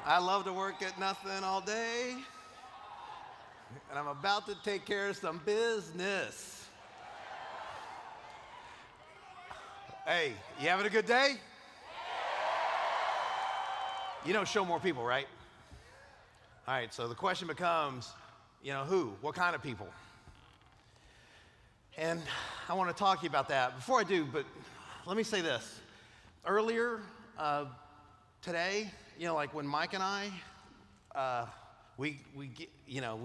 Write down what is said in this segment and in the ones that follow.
I love to work at nothing all day, and I'm about to take care of some business. Hey, you having a good day? You don't show more people, right? All right, so the question becomes, who? What kind of people? And I want to talk to you about that. Before I do, but let me say this. Earlier today, like when Mike and I, we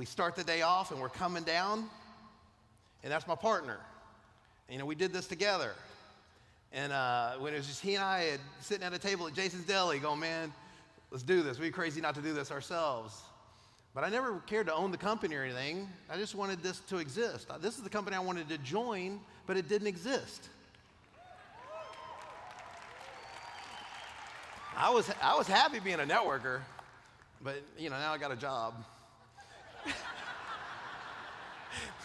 start the day off and we're coming down, and that's my partner. We did this together. And when it was just he and I sitting at a table at Jason's Deli going, man, let's do this. We'd be crazy not to do this ourselves. But I never cared to own the company or anything. I just wanted this to exist. This is the company I wanted to join, but it didn't exist. I was happy being a networker, but now I got a job.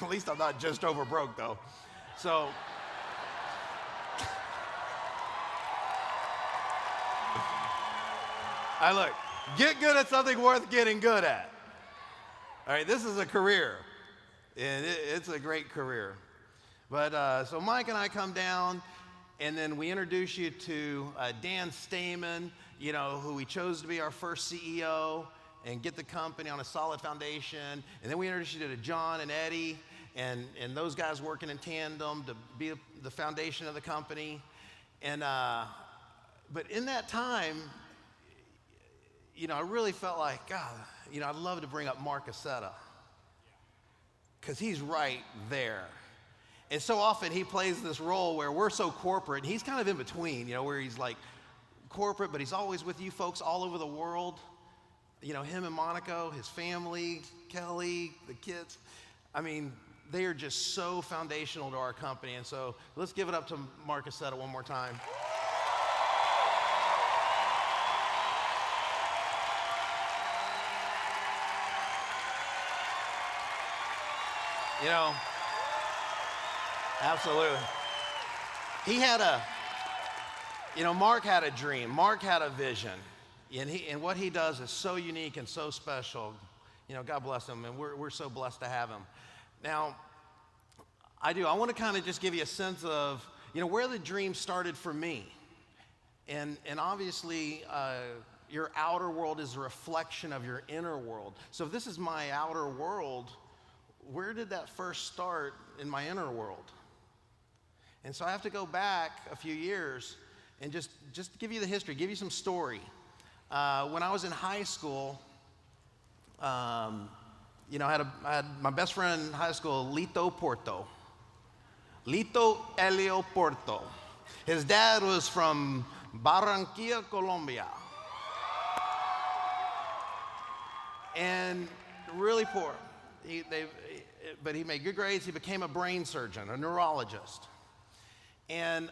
At least I'm not just over broke though. So look, get good at something worth getting good at. All right, this is a career, and it's a great career. But so Mike and I come down, and then we introduce you to Dan Stamen, who we chose to be our first CEO and get the company on a solid foundation. And then we introduce you to John and Eddie, and those guys working in tandem to be the foundation of the company. And but in that time, I really felt like, God, I'd love to bring up Mark Aceta, because he's right there. And so often he plays this role where we're so corporate, and he's kind of in between, where he's like corporate, but he's always with you folks all over the world. Him and Monaco, his family, Kelly, the kids. I mean, they are just so foundational to our company. And so let's give it up to Mark Aceta one more time. Absolutely. He had Mark had a dream. Mark had a vision. And what he does is so unique and so special. God bless him, and we're so blessed to have him. Now, I want to kind of just give you a sense of, where the dream started for me. And obviously, your outer world is a reflection of your inner world. So if this is my outer world, where did that first start in my inner world? And so I have to go back a few years and just give you the history, give you some story. When I was in high school, I had my best friend in high school, Lito Elio Porto. His dad was from Barranquilla, Colombia. And really poor. But he made good grades. He became a brain surgeon, a neurologist. And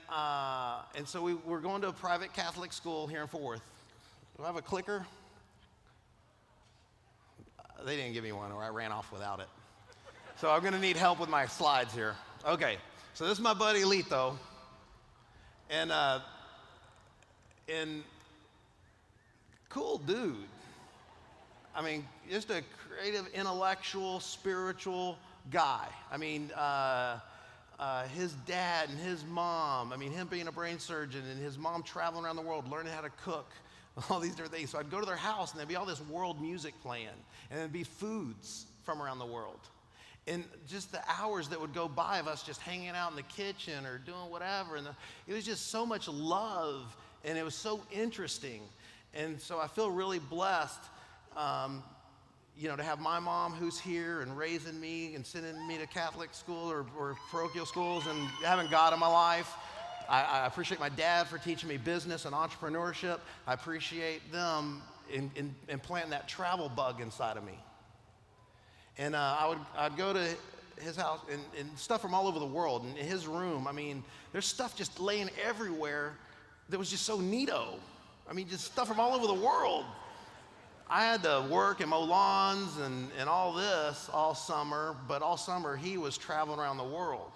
so we're going to a private Catholic school here in Fort Worth. Do I have a clicker? They didn't give me one, or I ran off without it. So I'm going to need help with my slides here. Okay, so this is my buddy Lito. And cool dude. I mean, just a creative, intellectual, spiritual guy. I mean, his dad and his mom, him being a brain surgeon and his mom traveling around the world, learning how to cook, all these different things. So I'd go to their house and there'd be all this world music playing, and there'd be foods from around the world. And just the hours that would go by of us just hanging out in the kitchen or doing whatever. And it was just so much love, and it was so interesting. And so I feel really blessed to have my mom who's here and raising me and sending me to Catholic school or parochial schools and having God in my life. I appreciate my dad for teaching me business and entrepreneurship. I appreciate them in planting that travel bug inside of me. And I'd go to his house and stuff from all over the world. And in his room, there's stuff just laying everywhere that was just so neato. Just stuff from all over the world. I had to work and mow lawns and all this all summer, but all summer he was traveling around the world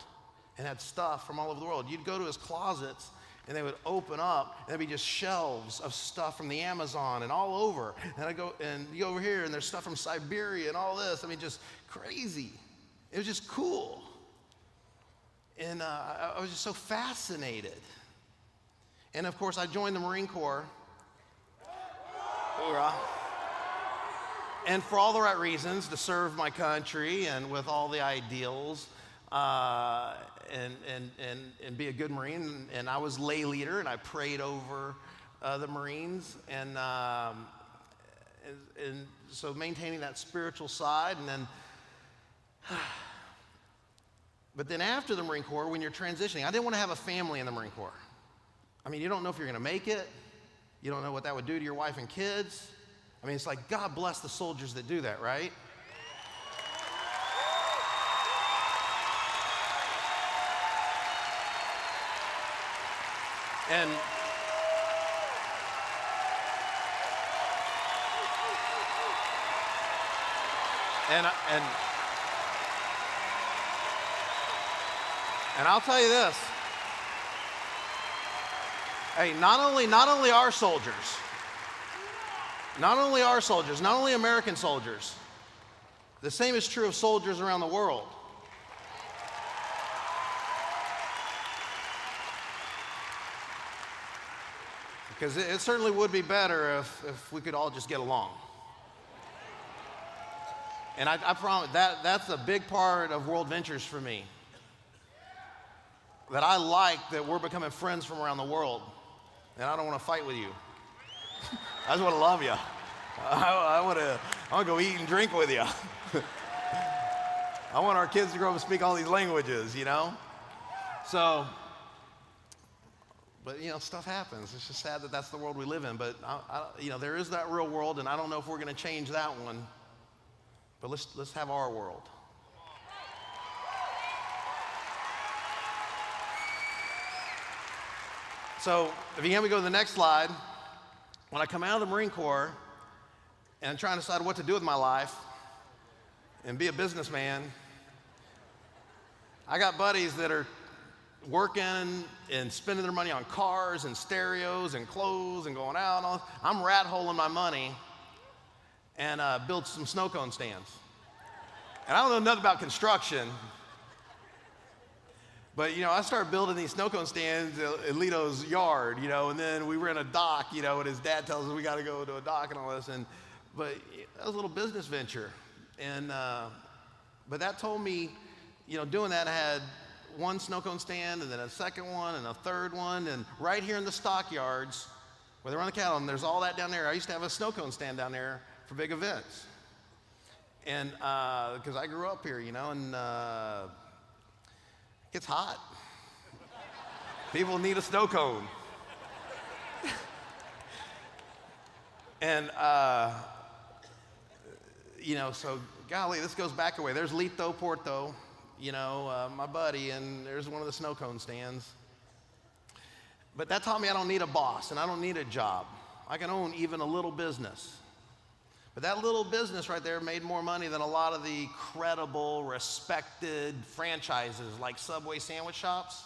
and had stuff from all over the world. You'd go to his closets and they would open up, and there'd be just shelves of stuff from the Amazon and all over. And I go, and you go over here, and there's stuff from Siberia and all this. I mean, just crazy. It was just cool. And I was just so fascinated. And of course, I joined the Marine Corps. Hoorah. And for all the right reasons, to serve my country and with all the ideals, and be a good Marine. And I was lay leader, and I prayed over the Marines, and so maintaining that spiritual side. And then, but then after the Marine Corps, when you're transitioning, I didn't want to have a family in the Marine Corps. I mean, you don't know if you're going to make it. You don't know what that would do to your wife and kids. I mean, it's like, God bless the soldiers that do that, right? And I'll tell you this. Hey, not only our soldiers, not only American soldiers, the same is true of soldiers around the world. Because it certainly would be better if we could all just get along. And I promise that's a big part of World Ventures for me. That I like that we're becoming friends from around the world. And I don't want to fight with you. I just want to love you. I want to go eat and drink with you. I want our kids to grow up and speak all these languages, you know? So, but, you know, stuff happens. It's just sad that that's the world we live in. But, you know, there is that real world, and I don't know if we're going to change that one. But let's have our world. So, if you can we go to the next slide. When I come out of the Marine Corps and I'm trying to decide what to do with my life and be a businessman, I got buddies that are working and spending their money on cars and stereos and clothes and going out and all. I'm rat holing my money and build some snow cone stands. And I don't know nothing about construction, but, you know, I started building these snow cone stands in Lito's yard, you know, and then we rent a dock, you know, and his dad tells us we got to go to a dock and all this. But that was a little business venture. And, but that told me, you know, doing that, I had one snow cone stand and then a second one and a third one. And right here in the stockyards where they run the cattle, and there's all that down there. I used to have a snow cone stand down there for big events. And because I grew up here, you know, and it's hot. People need a snow cone. And, you know, so golly, this goes back a way. There's Lito Porto, you know, my buddy, and there's one of the snow cone stands. But that taught me I don't need a boss and I don't need a job. I can own even a little business. But that little business right there made more money than a lot of the credible, respected franchises like Subway sandwich shops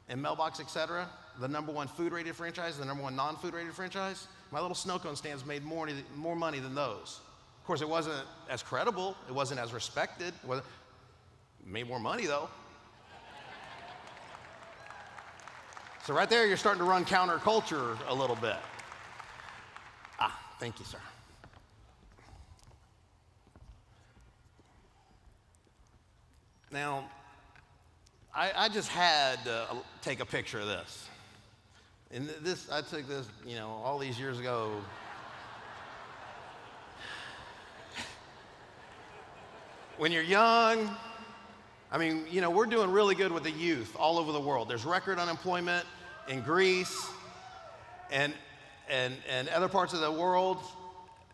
and Mailbox, etc. The #1 food-rated franchise, the #1 non-food rated franchise. My little snow cone stands made more money than those. Of course, it wasn't as credible. It wasn't as respected. It made more money, though. So right there, you're starting to run counterculture a little bit. Thank you, sir. Now, I just had to take a picture of this. And I took this, you know, all these years ago. When you're young, I mean, you know, we're doing really good with the youth all over the world. There's record unemployment in Greece and other parts of the world.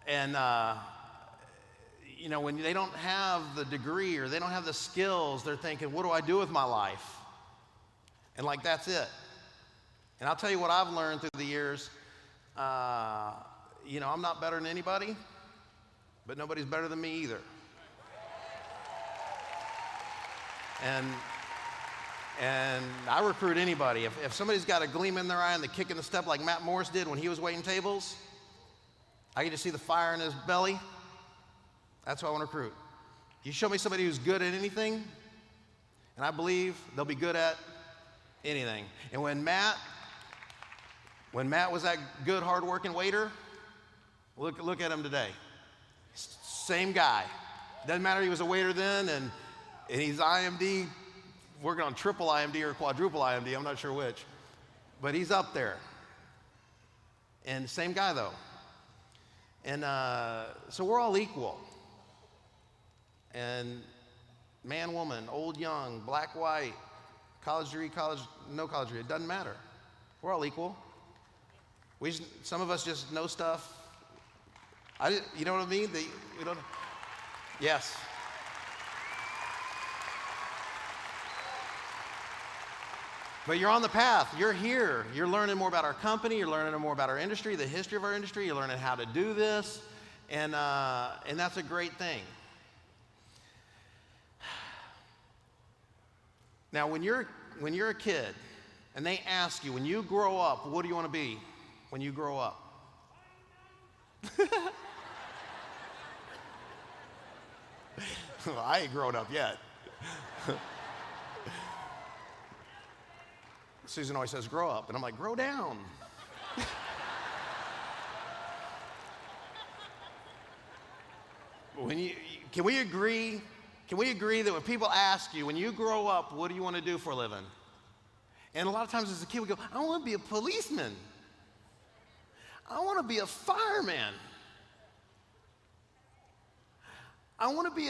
And, you know, when they don't have the degree or they don't have the skills, they're thinking, what do I do with my life? And like, that's it. And I'll tell you what I've learned through the years. You know, I'm not better than anybody, but nobody's better than me either. And And I recruit anybody. If somebody's got a gleam in their eye and the kick in the step like Matt Morris did when he was waiting tables, I get to see the fire in his belly. That's who I want to recruit. You show me somebody who's good at anything, and I believe they'll be good at anything. And when Matt was that good, hard-working waiter, look at him today. Same guy. Doesn't matter he was a waiter then, and he's IMD, working on triple IMD or quadruple IMD, I'm not sure which. But he's up there. And same guy, though. And so we're all equal. And man, woman, old, young, black, white, college degree, no college degree, it doesn't matter. We're all equal. Some of us just know stuff. You know what I mean? We don't. Yes. But you're on the path. You're here. You're learning more about our company. You're learning more about our industry, the history of our industry. You're learning how to do this, and that's a great thing. Now, when you're a kid, and they ask you, when you grow up, what do you want to be when you grow up? Well, I ain't grown up yet. Susan always says, grow up. And I'm like, grow down. Can we agree that when people ask you, when you grow up, what do you want to do for a living? And a lot of times as a kid, we go, I want to be a policeman. I want to be a fireman. I want to be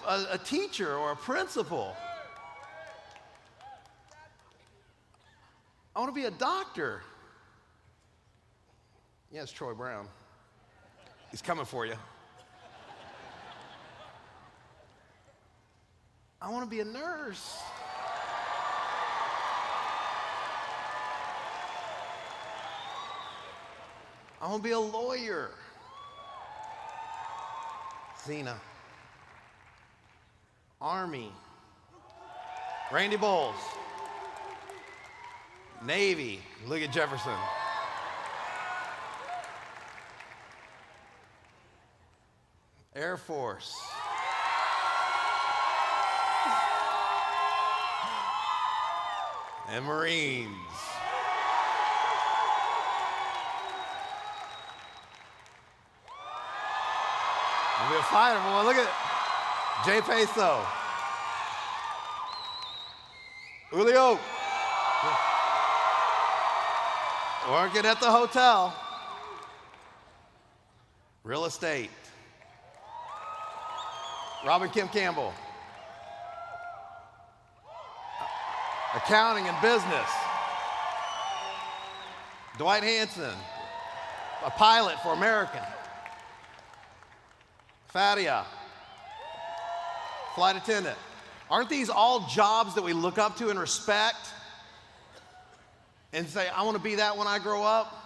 a teacher or a principal. I want to be a doctor. Yeah, it's Troy Brown. He's coming for you. I want to be a nurse. I want to be a lawyer. Zena. Army. Randy Bowles. Navy. Look at Jefferson. Air Force. And Marines. I'll be a fighter, boy. Look at Jay Peso. Julio. Working at the hotel. Real estate. Robin Kim Campbell. Accounting and business. Dwight Hansen. A pilot for American. Fadia. Flight attendant. Aren't these all jobs that we look up to and respect and say, I want to be that when I grow up?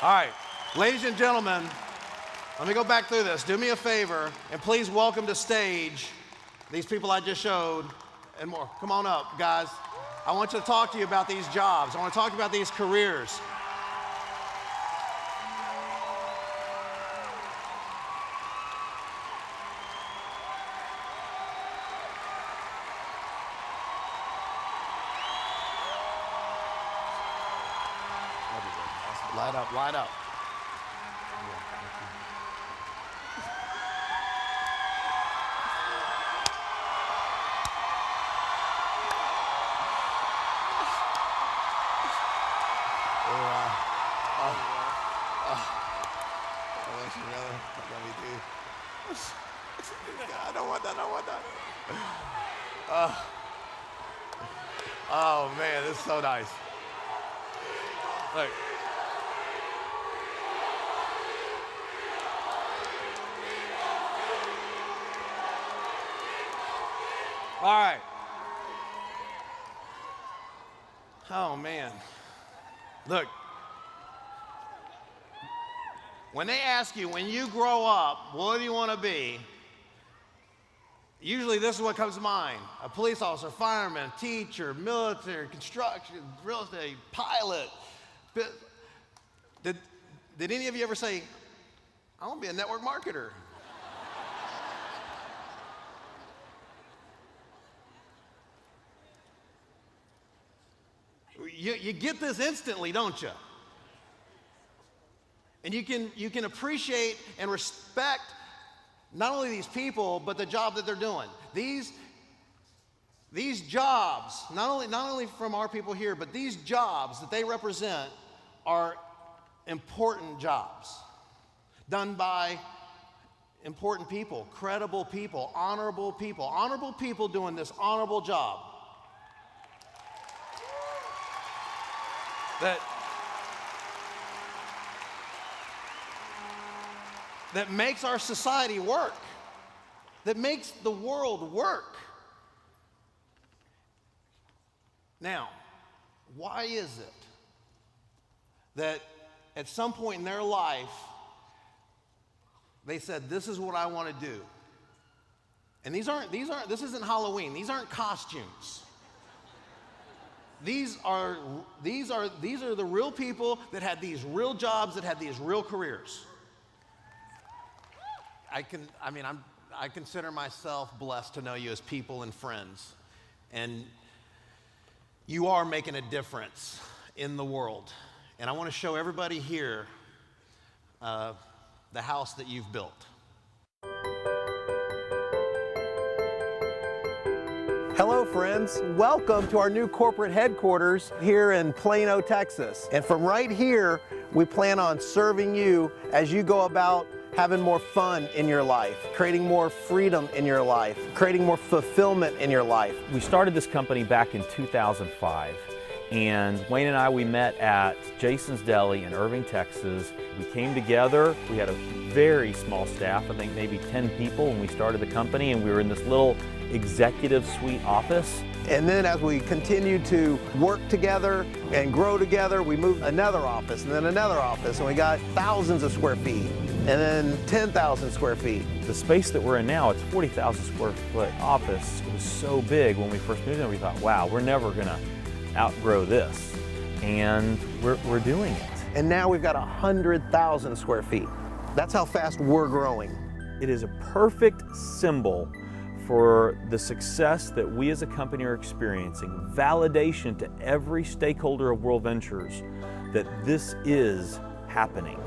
All right, ladies and gentlemen, let me go back through this. Do me a favor, and please welcome to stage these people I just showed and more. Come on up, guys. I want to talk to you about these jobs. I want to talk about these careers. Light up, light up. I don't want that, I don't want that. Oh man, this is so nice. Look. All right. Oh, man. Look, When they ask you, when you grow up, what do you want to be? Usually this is what comes to mind. A police officer, fireman, teacher, military, construction, real estate, pilot. Did any of you ever say, I want to be a network marketer? You get this instantly, don't you? And you can appreciate and respect not only these people, but the job that they're doing. These jobs, not only from our people here, but these jobs that they represent are important jobs done by important people, credible people, honorable people doing this honorable job. That makes our society work, that makes the world work. Now, why is it that at some point in their life, they said, this is what I want to do? And this isn't Halloween, these aren't costumes. These are the real people that had these real jobs, that had these real careers. I consider myself blessed to know you as people and friends. And you are making a difference in the world. And I want to show everybody here the house that you've built. Hello, friends. Welcome to our new corporate headquarters here in Plano, Texas. And from right here, we plan on serving you as you go about having more fun in your life, creating more freedom in your life, creating more fulfillment in your life. We started this company back in 2005, and Wayne and I, we met at Jason's Deli in Irving, Texas. We came together. We had a very small staff, I think maybe 10 people when we started the company, and we were in this little executive suite office. And then as we continued to work together and grow together, we moved another office and then another office, and we got thousands of square feet and then 10,000 square feet. The space that we're in now, it's 40,000 square foot office. It was so big when we first moved in, we thought, wow, we're never gonna outgrow this. And we're doing it. And now we've got 100,000 square feet. That's how fast we're growing. It is a perfect symbol for the success that we as a company are experiencing, validation to every stakeholder of World Ventures that this is happening.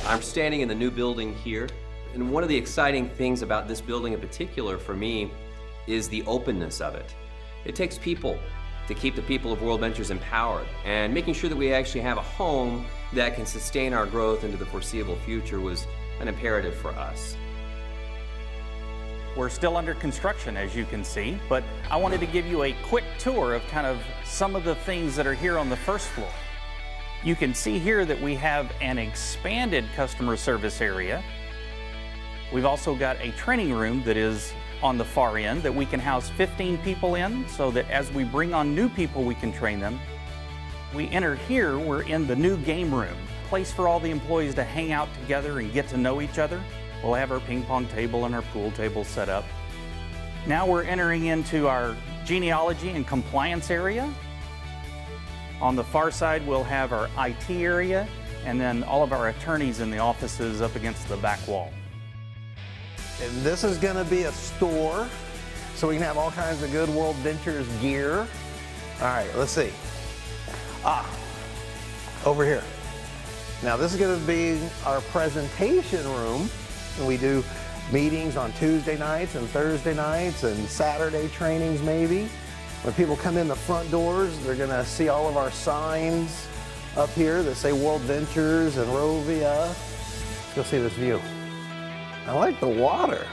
I'm standing in the new building here, and one of the exciting things about this building in particular for me is the openness of it. It takes people to keep the people of World Ventures empowered, and making sure that we actually have a home that can sustain our growth into the foreseeable future was an imperative for us. We're still under construction, as you can see, but I wanted to give you a quick tour of kind of some of the things that are here on the first floor. You can see here that we have an expanded customer service area. We've also got a training room that is on the far end that we can house 15 people in, so that as we bring on new people, we can train them. We enter here, we're in the new game room, place for all the employees to hang out together and get to know each other. We'll have our ping pong table and our pool table set up. Now we're entering into our genealogy and compliance area. On the far side, we'll have our IT area, and then all of our attorneys in the offices up against the back wall. And this is gonna be a store, so we can have all kinds of good World Ventures gear. All right, let's see. Over here. Now this is gonna be our presentation room. And we do meetings on Tuesday nights and Thursday nights and Saturday trainings maybe. When people come in the front doors, they're gonna see all of our signs up here that say World Ventures and Rovia. Let's go see this view. I like the water.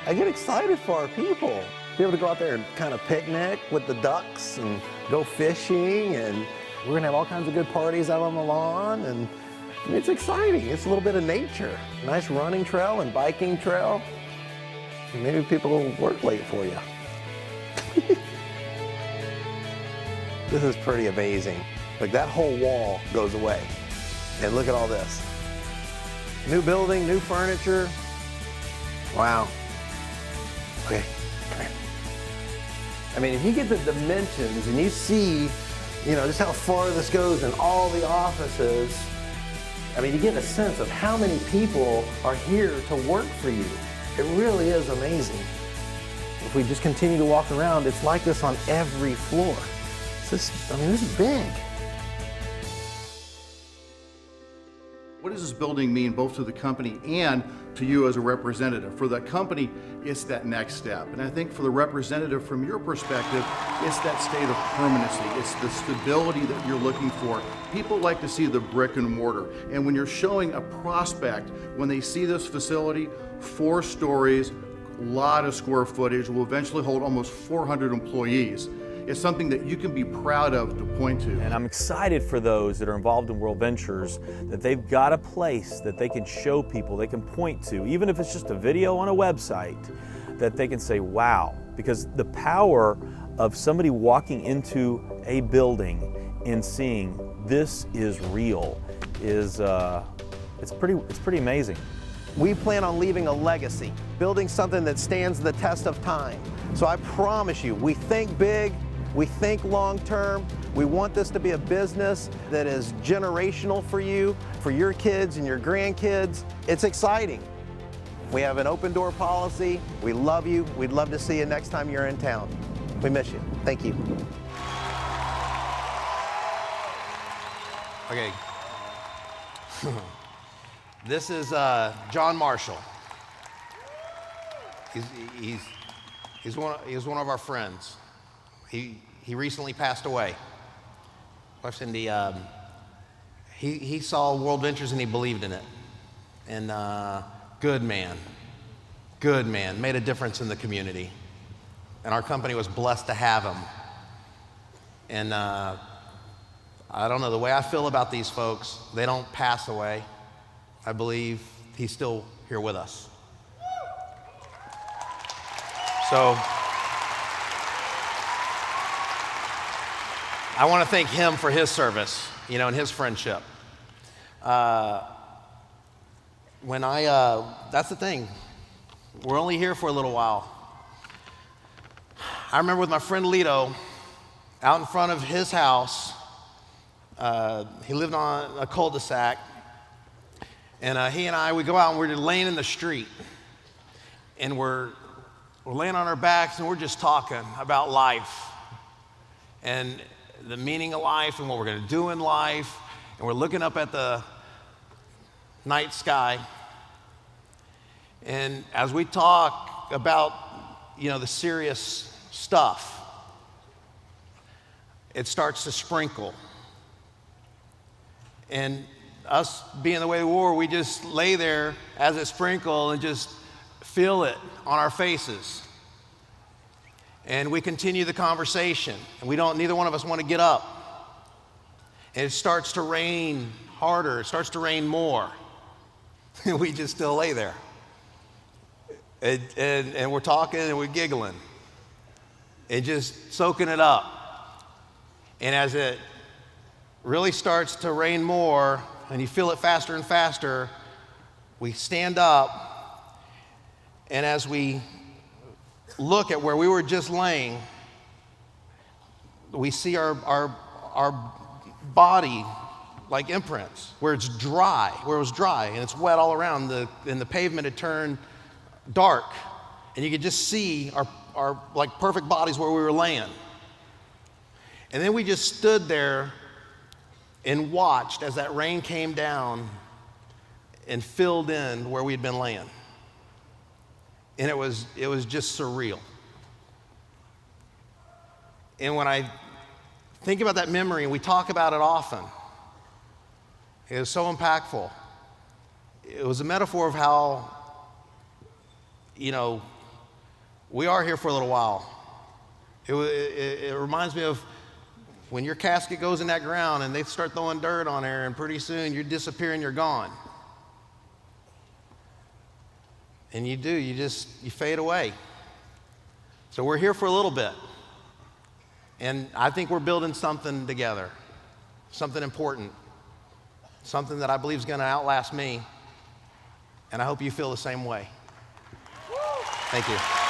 I get excited for our people. Be able to go out there and kind of picnic with the ducks and go fishing, and we're gonna have all kinds of good parties out on the lawn, and it's exciting. It's a little bit of nature. Nice running trail and biking trail. Maybe people will work late for you. This is pretty amazing. Like that whole wall goes away. And look at all this. New building, new furniture. Wow. Okay, come here. I mean, if you get the dimensions and you see, you know, just how far this goes in all the offices, I mean, you get a sense of how many people are here to work for you. It really is amazing. If we just continue to walk around, it's like this on every floor. This is big. What does this building mean both to the company and to you as a representative? For the company, it's that next step. And I think for the representative, from your perspective, it's that state of permanency. It's the stability that you're looking for. People like to see the brick and mortar. And when you're showing a prospect, when they see this facility, 4 stories, a lot of square footage, will eventually hold almost 400 employees. It's something that you can be proud of to point to. And I'm excited for those that are involved in World Ventures that they've got a place that they can show people, they can point to, even if it's just a video on a website, that they can say, wow. Because the power of somebody walking into a building and seeing this is real is, it's pretty amazing. We plan on leaving a legacy, building something that stands the test of time. So I promise you, we think big, we think long term. We want this to be a business that is generational for you, for your kids and your grandkids. It's exciting. We have an open door policy. We love you. We'd love to see you next time you're in town. We miss you. Thank you. Okay. This is John Marshall. He's one of our friends. He recently passed away. Cindy, he saw World Ventures and he believed in it. And good man, made a difference in the community. And our company was blessed to have him. And I don't know, the way I feel about these folks, they don't pass away. I believe he's still here with us. So I want to thank him for his service, you know, and his friendship. That's the thing. We're only here for a little while. I remember with my friend Lito, out in front of his house, he lived on a cul-de-sac, and he and I, we go out and we're laying in the street, and we're laying on our backs and we're just talking about life and the meaning of life and what we're going to do in life, and we're looking up at the night sky. And as we talk about, you know, the serious stuff, it starts to sprinkle. And us being the way we were, we just lay there as it sprinkled and just feel it on our faces. And we continue the conversation, and neither one of us want to get up. And it starts to rain harder, it starts to rain more. And we just still lay there. And we're talking and we're giggling and just soaking it up. And as it really starts to rain more and you feel it faster and faster, we stand up, and as we look at where we were just laying, we see our body like imprints, where it's dry, where it was dry and it's wet all around, and the pavement had turned dark, and you could just see our like perfect bodies where we were laying. And then we just stood there and watched as that rain came down and filled in where we'd been laying. And it was just surreal. And when I think about that memory, and we talk about it often, it was so impactful. It was a metaphor of how, you know, we are here for a little while. It reminds me of when your casket goes in that ground and they start throwing dirt on there, and pretty soon you disappear and you're gone. And you fade away. So we're here for a little bit. And I think we're building something together, something important. something that I believe is going to outlast me, and I hope you feel the same way. Thank you.